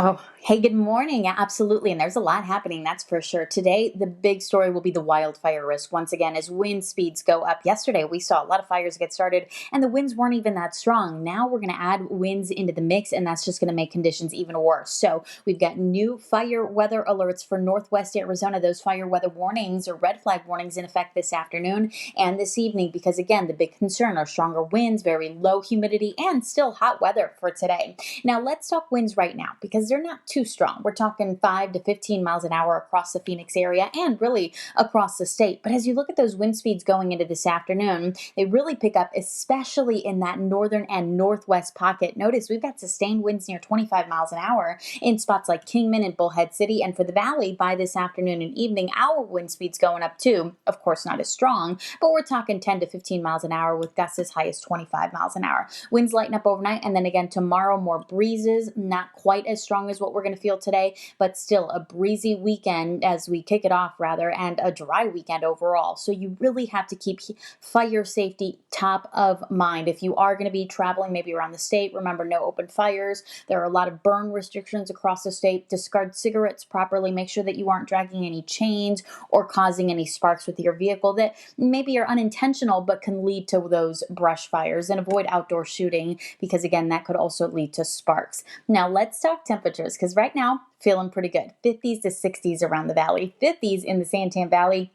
Oh, hey, good morning. Yeah, absolutely. And there's a lot happening, that's for sure. Today, the big story will be the wildfire risk once again as wind speeds go up. Yesterday, we saw a lot of fires get started, and the winds weren't even that strong. Now we're going to add winds into the mix, and that's just going to make conditions even worse. So we've got new fire weather alerts for Northwest Arizona. Those fire weather warnings or red flag warnings in effect this afternoon and this evening, because again, the big concern are stronger winds, very low humidity, and still hot weather for today. Now, let's talk winds right now because they're not too strong. We're talking 5 to 15 miles an hour across the Phoenix area and really across the state. But as you look at those wind speeds going into this afternoon, they really pick up, especially in that northern and northwest pocket. Notice we've got sustained winds near 25 miles an hour in spots like Kingman and Bullhead City. And for the valley, by this afternoon and evening, our wind speeds going up too. Of course, not as strong, but we're talking 10 to 15 miles an hour with gusts as high as 25 miles an hour. Winds lighten up overnight, and then again tomorrow, more breezes, not quite as strong as what we're going to feel today, but still a breezy weekend as we kick it off, rather, and a dry weekend overall. So you really have to keep fire safety top of mind. If you are going to be traveling maybe around the state, remember no open fires. There are a lot of burn restrictions across the state. Discard cigarettes properly. Make sure that you aren't dragging any chains or causing any sparks with your vehicle that maybe are unintentional but can lead to those brush fires. And avoid outdoor shooting because, again, that could also lead to sparks. Now, let's talk temperatures because right now, feeling pretty good. 50s to 60s around the valley, 50s in the Santan Valley.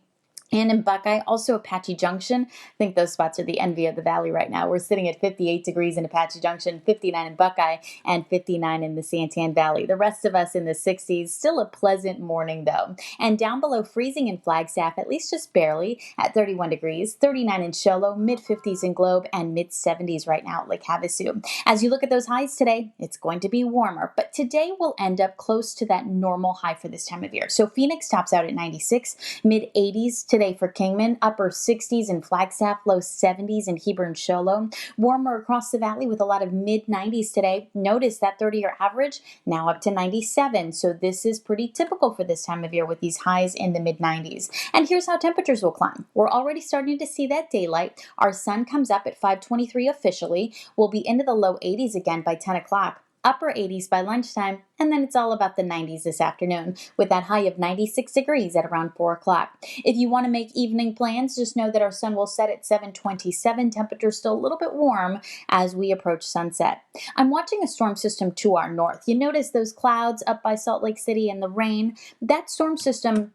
And in Buckeye, also Apache Junction. I think those spots are the envy of the valley right now. We're sitting at 58 degrees in Apache Junction, 59 in Buckeye, and 59 in the Santan Valley. The rest of us in the 60s. Still a pleasant morning, though. And down below freezing in Flagstaff, at least just barely, at 31 degrees, 39 in Show Low, mid-50s in Globe, and mid-70s right now at Lake Havasu. As you look at those highs today, it's going to be warmer. But today will end up close to that normal high for this time of year. So Phoenix tops out at 96, mid-80s today for Kingman, upper 60s in Flagstaff, low 70s in Heber and Show Low. Warmer across the valley with a lot of mid-90s today. Notice that 30-year average now up to 97. So this is pretty typical for this time of year with these highs in the mid-90s. And here's how temperatures will climb. We're already starting to see that daylight. Our sun comes up at 5:23 officially. We'll be into the low 80s again by 10 o'clock. Upper 80s by lunchtime, and then it's all about the 90s this afternoon with that high of 96 degrees at around 4 o'clock. If you want to make evening plans, just know that our sun will set at 7:27. Temperatures still a little bit warm as we approach sunset. I'm watching a storm system to our north. You notice those clouds up by Salt Lake City and the rain. That storm system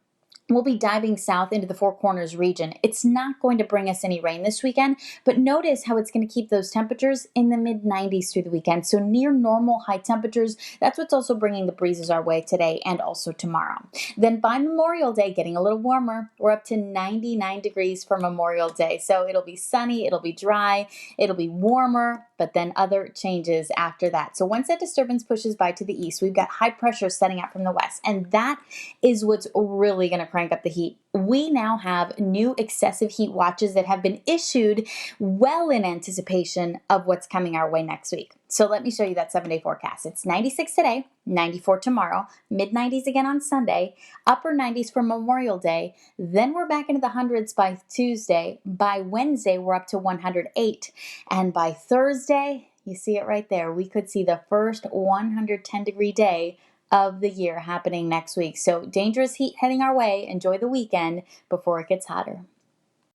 we'll be diving south into the Four Corners region. It's not going to bring us any rain this weekend, but notice how it's going to keep those temperatures in the mid-90s through the weekend. So near normal high temperatures. That's what's also bringing the breezes our way today and also tomorrow. Then by Memorial Day, getting a little warmer, we're up to 99 degrees for Memorial Day. So it'll be sunny, it'll be dry, it'll be warmer, but then other changes after that. So once that disturbance pushes by to the east, we've got high pressure setting out from the west, and that is what's really going to crank up the heat. We now have new excessive heat watches that have been issued well in anticipation of what's coming our way next week. So let me show you that 7-day forecast. It's 96 today, 94 tomorrow, mid-90s again on Sunday, upper 90s for Memorial Day. Then we're back into the hundreds by Tuesday. By Wednesday, we're up to 108. And by Thursday, you see it right there, we could see the first 110-degree day of the year happening next week. So dangerous heat heading our way. Enjoy the weekend before it gets hotter.